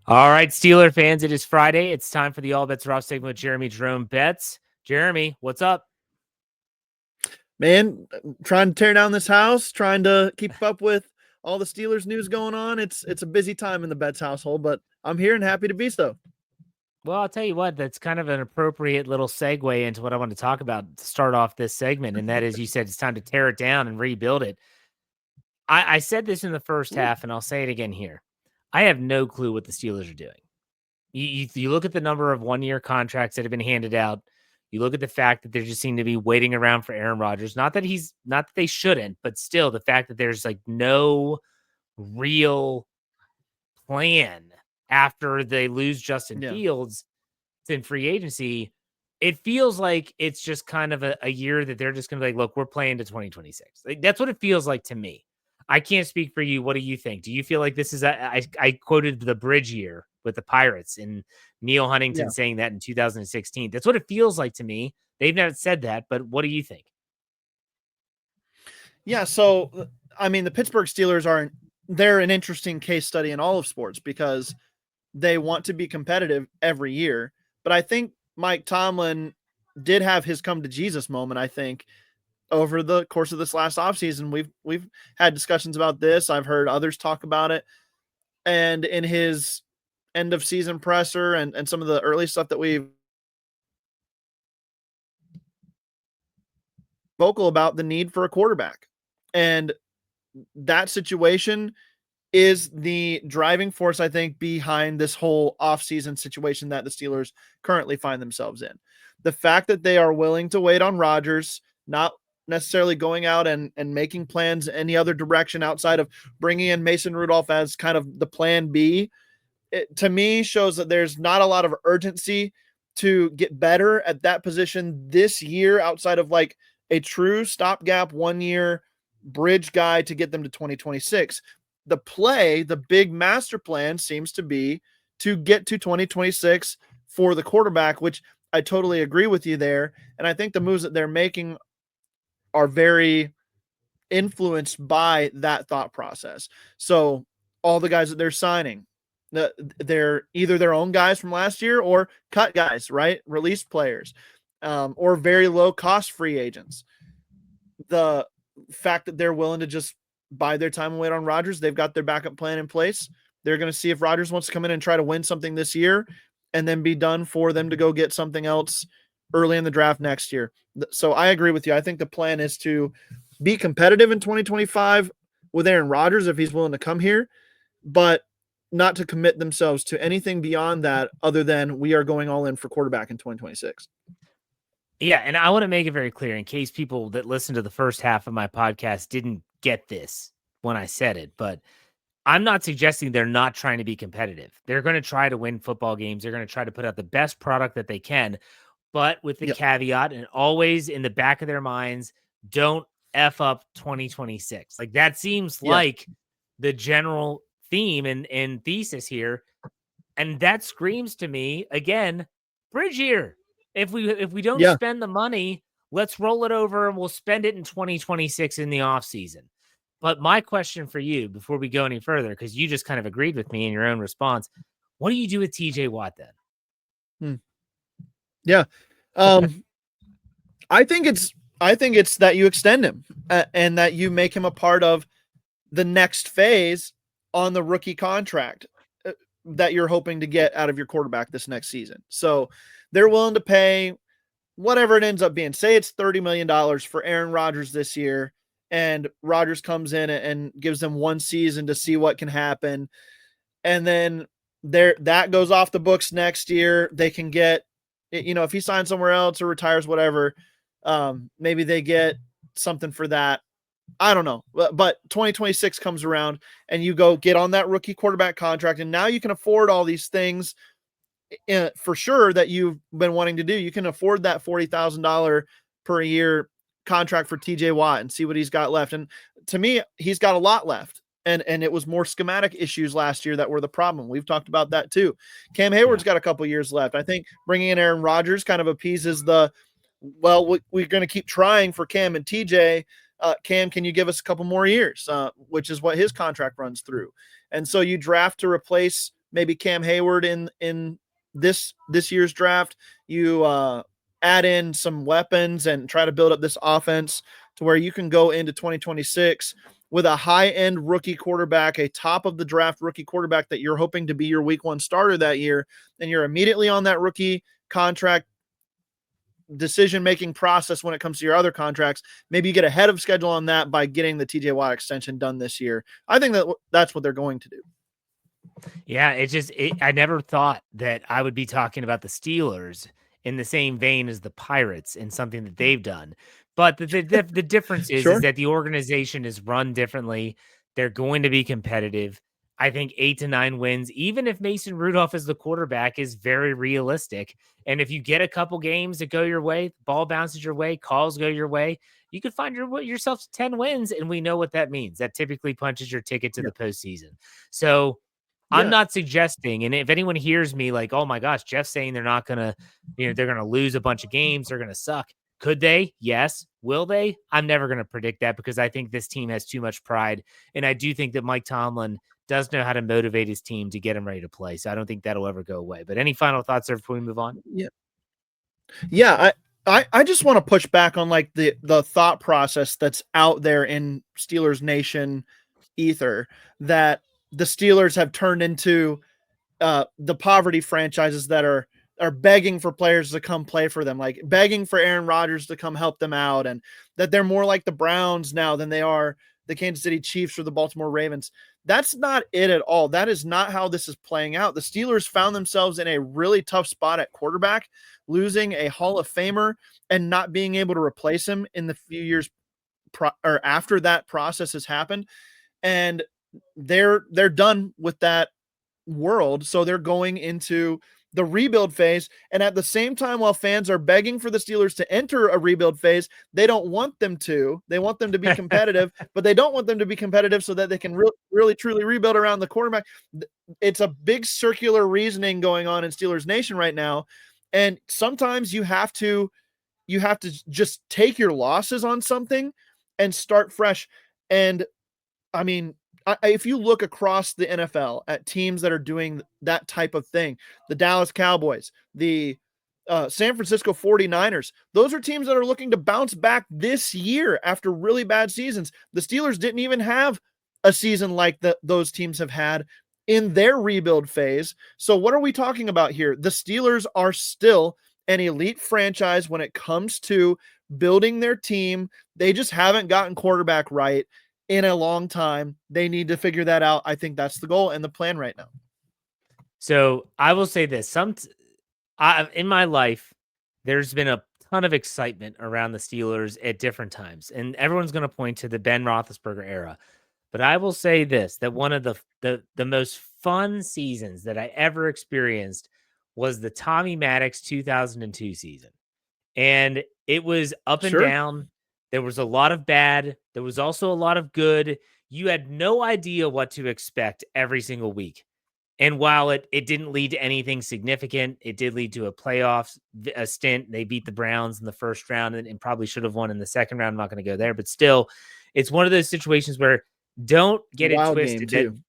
All right, Steeler fans, it is Friday. It's time for the All Betz Are Off segment with Jeremy Betz. Jeremy, what's up? Man, trying to tear down this house, trying to keep up with all the Steelers news going on. It's a busy time in the Betz household, but I'm here and happy to be so. Well, I'll tell you what, that's kind of an appropriate little segue into what I want to talk about to start off this segment. And that is, you said it's time to tear it down and rebuild it. I said this in the first half, and I'll say it again here. I have no clue what the Steelers are doing. You look at the number of one-year contracts that have been handed out. You look at the fact that they just seem to be waiting around for Aaron Rodgers. Not that they shouldn't, but still the fact that there's like no real plan after they lose Justin Fields in free agency. It feels like it's just kind of a year that they're just going to be like, look, we're playing to 2026. Like, that's what it feels like to me. I can't speak for you. What do you think? Do you feel like this is I quoted the bridge year with the Pirates and Neil Huntington saying that in 2016. That's what it feels like to me. They've never said that, but what do you think? Yeah, so I mean, the Pittsburgh Steelers they're an interesting case study in all of sports because they want to be competitive every year. But I think Mike Tomlin did have his come to Jesus moment, I think, over the course of this last offseason. We've had discussions about this. I've heard others talk about it. And in his end of season presser and some of the early stuff that we've vocal about the need for a quarterback. And that situation is the driving force, I think, behind this whole offseason situation that the Steelers currently find themselves in. The fact that they are willing to wait on Rodgers, not necessarily going out and making plans any other direction outside of bringing in Mason Rudolph as kind of the plan B, it, to me, shows that there's not a lot of urgency to get better at that position this year outside of like a true stopgap 1 year bridge guy to get them to 2026. The big master plan seems to be to get to 2026 for the quarterback, which I totally agree with you there. And I think the moves that they're making are very influenced by that thought process. So all the guys that they're signing, they're either their own guys from last year or cut guys, right? Released players, or very low cost free agents. The fact that they're willing to just bide their time and wait on Rodgers, they've got their backup plan in place. They're going to see if Rodgers wants to come in and try to win something this year and then be done for them to go get something else early in the draft next year. So I agree with you. I think the plan is to be competitive in 2025 with Aaron Rodgers if he's willing to come here, but not to commit themselves to anything beyond that other than we are going all in for quarterback in 2026. Yeah, and I want to make it very clear in case people that listen to the first half of my podcast didn't get this when I said it, but I'm not suggesting they're not trying to be competitive. They're going to try to win football games. They're going to try to put out the best product that they can, but with the caveat and always in the back of their minds, don't F up 2026. Like that seems like the general theme and thesis here. And that screams to me, again, bridge year. If we don't spend the money, let's roll it over and we'll spend it in 2026 in the offseason. But my question for you before we go any further, because you just kind of agreed with me in your own response, what do you do with TJ Watt then? Yeah. I think it's that you extend him and that you make him a part of the next phase on the rookie contract that you're hoping to get out of your quarterback this next season. So they're willing to pay whatever it ends up being. Say it's $30 million for Aaron Rodgers this year, and Rodgers comes in and gives them one season to see what can happen. And then that goes off the books next year. They can get, if he signs somewhere else or retires, whatever, maybe they get something for that. I don't know. But 2026 comes around and you go get on that rookie quarterback contract, and now you can afford all these things for sure that you've been wanting to do. You can afford that $40,000 per year contract for TJ Watt and see what he's got left. And to me, he's got a lot left. And it was more schematic issues last year that were the problem. We've talked about that too. Cam Hayward's got a couple years left. I think bringing in Aaron Rodgers kind of appeases we're going to keep trying for Cam and TJ. Cam, can you give us a couple more years? Which is what his contract runs through. And so you draft to replace maybe Cam Hayward in this year's draft. You add in some weapons and try to build up this offense to where you can go into 2026 with a high-end rookie quarterback, a top of the draft rookie quarterback that you're hoping to be your week one starter that year, and you're immediately on that rookie contract decision-making process when it comes to your other contracts. Maybe you get ahead of schedule on that by getting the TJ Watt extension done this year. I think that's what they're going to do. Yeah, I never thought that I would be talking about the Steelers in the same vein as the Pirates and something that they've done. But the difference is Sure. that the organization is run differently. They're going to be competitive. I think 8 to 9 wins, even if Mason Rudolph is the quarterback, is very realistic. And if you get a couple games that go your way, ball bounces your way, calls go your way, you could find yourself 10 wins. And we know what that means. That typically punches your ticket to the postseason. So I'm Yeah. not suggesting, and if anyone hears me like, oh my gosh, Jeff's saying they're not going to, they're going to lose a bunch of games, they're going to suck. Could they? Yes. Will they? I'm never going to predict that because I think this team has too much pride. And I do think that Mike Tomlin does know how to motivate his team to get him ready to play. So I don't think that'll ever go away. But any final thoughts there before we move on? Yeah. Yeah. I just want to push back on like the thought process that's out there in Steelers Nation ether that the Steelers have turned into the poverty franchises that are begging for players to come play for them, like begging for Aaron Rodgers to come help them out, and that they're more like the Browns now than they are the Kansas City Chiefs or the Baltimore Ravens. That's not it at all. That is not how this is playing out. The Steelers found themselves in a really tough spot at quarterback, losing a Hall of Famer and not being able to replace him in the few years or after that process has happened. And they're done with that world. So they're going into the rebuild phase. And at the same time, while fans are begging for the Steelers to enter a rebuild phase, they don't want them to. They want them to be competitive, but they don't want them to be competitive so that they can really, truly rebuild around the quarterback. It's a big circular reasoning going on in Steelers Nation right now. And sometimes you have to just take your losses on something and start fresh. And I mean, if you look across the NFL at teams that are doing that type of thing, the Dallas Cowboys, the San Francisco 49ers, those are teams that are looking to bounce back this year after really bad seasons. The Steelers didn't even have a season like those teams have had in their rebuild phase. So what are we talking about here? The Steelers are still an elite franchise when it comes to building their team. They just haven't gotten quarterback right in a long time. They need to figure that out. I think that's the goal and the plan right now. So I will say this: in my life, there's been a ton of excitement around the Steelers at different times, and everyone's going to point to the Ben Roethlisberger era. But I will say this: that one of the most fun seasons that I ever experienced was the Tommy Maddox 2002 season, and it was up and down. There was a lot of bad. There was also a lot of good. You had no idea what to expect every single week. And while it didn't lead to anything significant, it did lead to a stint. They beat the Browns in the first round and probably should have won in the second round. I'm not going to go there, but still, it's one of those situations where don't get it twisted.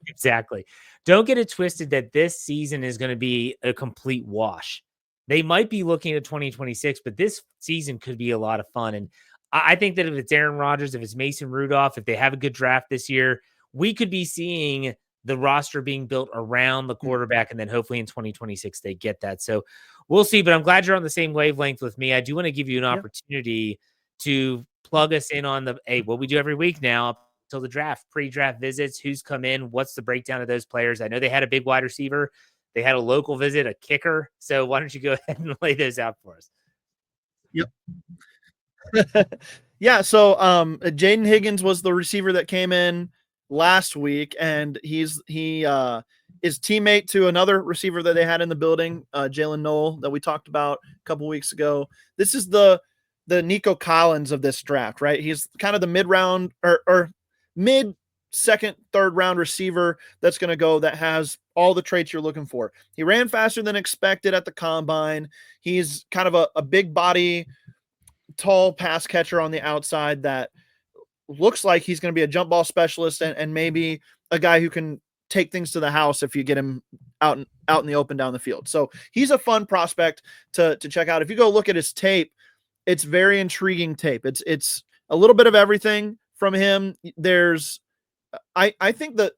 Exactly. Don't get it twisted that this season is going to be a complete wash. They might be looking at 2026, but this season could be a lot of fun. And I think that if it's Aaron Rodgers, if it's Mason Rudolph, if they have a good draft this year, we could be seeing the roster being built around the quarterback. And then hopefully in 2026, they get that. So we'll see, but I'm glad you're on the same wavelength with me. I do want to give you an opportunity to plug us in on what we do every week now until the draft, pre-draft visits, who's come in, what's the breakdown of those players. I know they had a big wide receiver. They had a local visit, a kicker. So why don't you go ahead and lay those out for us? Yep. Yeah. So Jaden Higgins was the receiver that came in last week, and he is teammate to another receiver that they had in the building, Jalen Noel, that we talked about a couple weeks ago. This is the Nico Collins of this draft, right? He's kind of the mid-round or mid-second, third-round receiver that's going to go that has all the traits you're looking for. He ran faster than expected at the combine. He's kind of a big body, tall pass catcher on the outside that looks like he's going to be a jump ball specialist and maybe a guy who can take things to the house if you get him out in the open down the field. So he's a fun prospect to check out. If you go look at his tape, it's very intriguing tape. It's a little bit of everything from him. I think that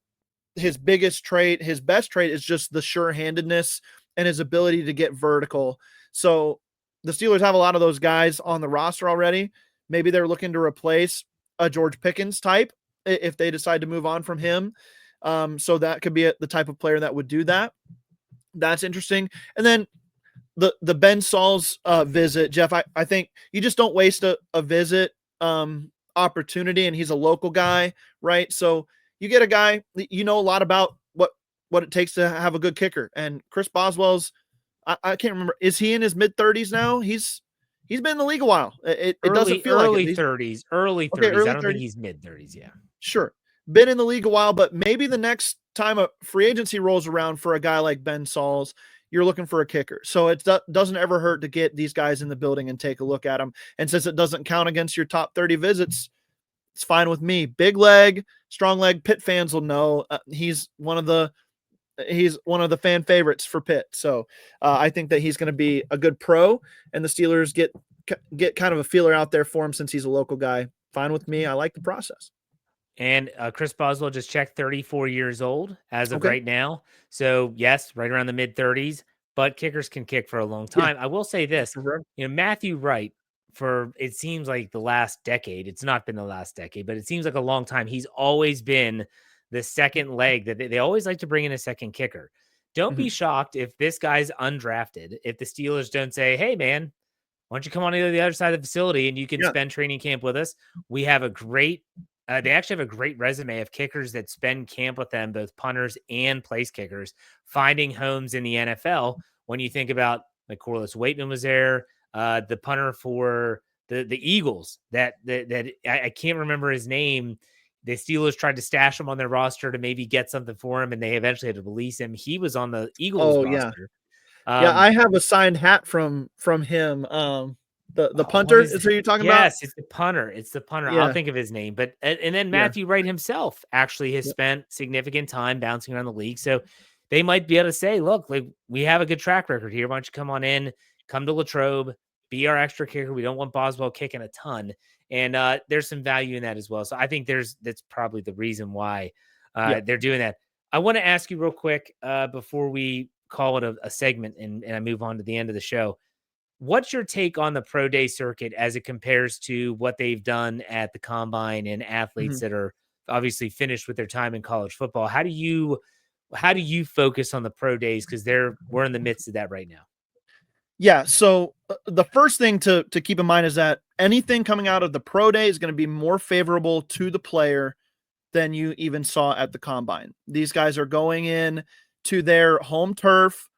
his biggest trait, his best trait, is just the sure-handedness and his ability to get vertical. So the Steelers have a lot of those guys on the roster already. Maybe they're looking to replace a George Pickens type if they decide to move on from him. So that could be the type of player that would do that. That's interesting. And then the Ben Sauls visit, Jeff, I think you just don't waste a visit opportunity, and he's a local guy, right? So you get a guy, you know a lot about what it takes to have a good kicker. And Chris Boswell's, I can't remember, is he in his mid-30s now? He's been in the league a while. It doesn't feel early like it. 30s, early 30s. Okay, early I don't 30s. think he's mid-30s, yeah. Sure. Been in the league a while, but maybe the next time a free agency rolls around for a guy like Ben Sauls, you're looking for a kicker. So it doesn't ever hurt to get these guys in the building and take a look at them. And since it doesn't count against your top 30 visits, it's fine with me. Big leg, strong leg. Pitt fans will know he's one of the fan favorites for Pitt. So I think that he's going to be a good pro, and the Steelers get kind of a feeler out there for him since he's a local guy. Fine with me. I like the process. And Chris Boswell just checked 34 years old as of right now. So yes, right around the mid 30s, but kickers can kick for a long time. Yeah. I will say this, Matthew Wright, for it seems like the last decade, it's not been the last decade, but it seems like a long time. He's always been the second leg that they always like to bring in a second kicker. Don't be shocked if this guy's undrafted, if the Steelers don't say, hey man, why don't you come on to the other side of the facility and you can spend training camp with us. We have a great, they actually have a great resume of kickers that spend camp with them, both punters and place kickers, finding homes in the NFL. When you think about like Corliss Waitman was there, the punter for the Eagles that I can't remember his name. The Steelers tried to stash him on their roster to maybe get something for him, and they eventually had to release him. He was on the Eagles roster. Yeah, I have a signed hat from him. The punter is who you're talking about? Yes, it's the punter. It's the punter. Yeah. I'll think of his name. But and then Matthew Wright himself actually has spent significant time bouncing around the league. So they might be able to say, look, like we have a good track record here. Why don't you come on in, come to Latrobe, be our extra kicker. We don't want Boswell kicking a ton. And there's some value in that as well. So I think that's probably the reason why they're doing that. I want to ask you real quick before we call it a segment and I move on to the end of the show. What's your take on the pro day circuit as it compares to what they've done at the combine and athletes that are obviously finished with their time in college football? How do you focus on the pro days? Because we're in the midst of that right now. Yeah. So the first thing to keep in mind is that anything coming out of the pro day is going to be more favorable to the player than you even saw at the combine. These guys are going in to their home turf.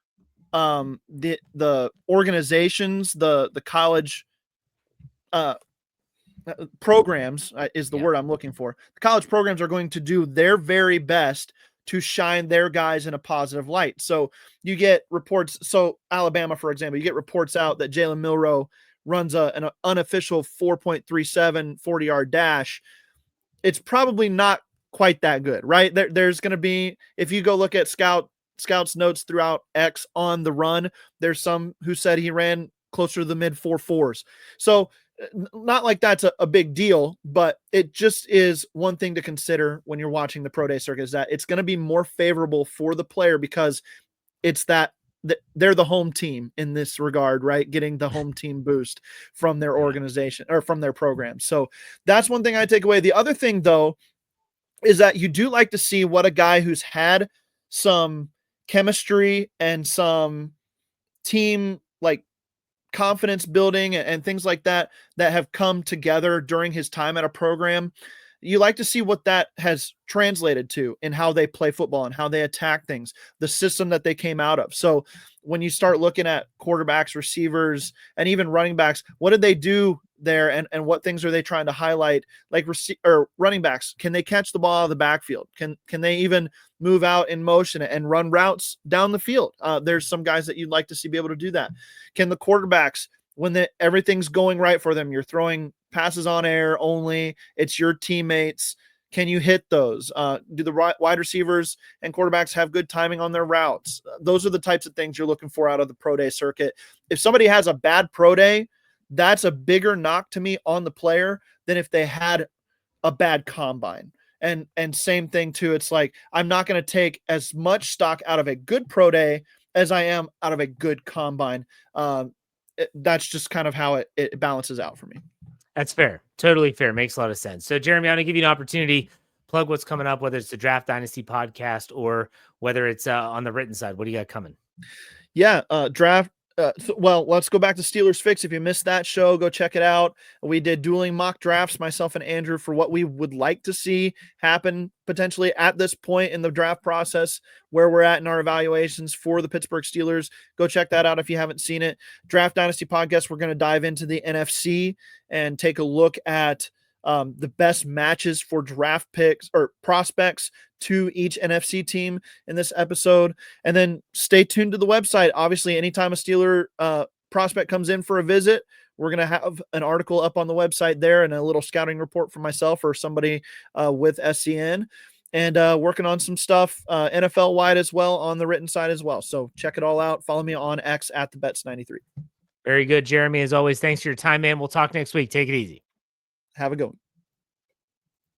The organizations, the college programs is the word I'm looking for. The college programs are going to do their very best to shine their guys in a positive light. So you get reports. So Alabama, for example, you get reports out that Jalen Milroe runs an unofficial 4.37 40-yard dash. It's probably not quite that good, right? There's going to be, if you go look at Scouts notes throughout X on the run, there's some who said he ran closer to the mid 4.4s. So not like that's a big deal, but it just is one thing to consider when you're watching the pro day circuit, is that it's going to be more favorable for the player because it's that they're the home team in this regard, right? Getting the home team boost from their organization or from their program. So that's one thing I take away. The other thing though, is that you do like to see what a guy who's had some chemistry and some team like confidence building and things like that have come together during his time at a program. You like to see what that has translated to in how they play football and how they attack things, the system that they came out of. So when you start looking at quarterbacks, receivers, and even running backs, what did they do there and what things are they trying to highlight? Like running backs, can they catch the ball out of the backfield? Can they even move out in motion and run routes down the field? There's some guys that you'd like to see be able to do that. Can the quarterbacks, when everything's going right for them, you're throwing passes on air only, it's your teammates, Can you hit those? Do the wide receivers and quarterbacks have good timing on their routes? Those are the types of things you're looking for out of the pro day circuit. If somebody has a bad pro day, that's a bigger knock to me on the player than if they had a bad combine. And same thing too. It's like, I'm not going to take as much stock out of a good pro day as I am out of a good combine. That's just kind of how it balances out for me. That's fair. Totally fair. Makes a lot of sense. So, Jeremy, I'm going to give you an opportunity, plug what's coming up, whether it's the Draft Dynasty podcast or whether it's on the written side. What do you got coming? Yeah, draft. Well, let's go back to Steelers Fix. If you missed that show, go check it out. We did dueling mock drafts, myself and Andrew, for what we would like to see happen potentially at this point in the draft process, where we're at in our evaluations for the Pittsburgh Steelers. Go check that out if you haven't seen it. Draft Dynasty podcast, we're going to dive into the NFC and take a look at the best matches for draft picks or prospects to each NFC team in this episode. And then stay tuned to the website. Obviously, anytime a Steeler prospect comes in for a visit, we're going to have an article up on the website there and a little scouting report for myself or somebody with SCN, and working on some stuff NFL wide as well on the written side as well. So check it all out. Follow me on X at the Betz93. Very good, Jeremy. As always, thanks for your time, man. We'll talk next week. Take it easy. Have a good one.